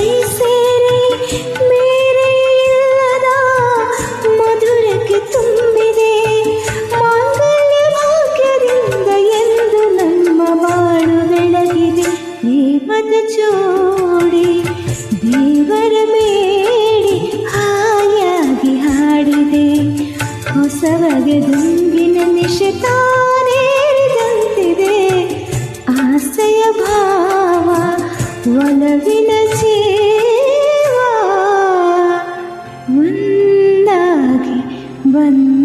ಮೈ ಸೇರಿ ಮೇರೆ ಇಲ್ಲದ ಮಧುರಕ್ಕೆ ತುಂಬಿದೆ ಮಾಂಗಲ್ಯ ಭಾಗ್ಯದಿಂದ ಎಂದು ನಮ್ಮ ಬಾಳು ಬೆಳಗಿದೆ ಪ್ರೇಮದ ಜೋಡಿ ದೇವರ ಬೇಡಿ ಹಾಯಾಗಿ ಹಾಡಿದೆ ಹೊಸವಗೆ ದುಂಗಿನ ನಿಶತಾನೇರಿದಂತಿದೆ ಆಸೆಯ ಭಾವ ಒಲವಿನ ಜೀವ ಒಂದಾಗಿ ಬಂದ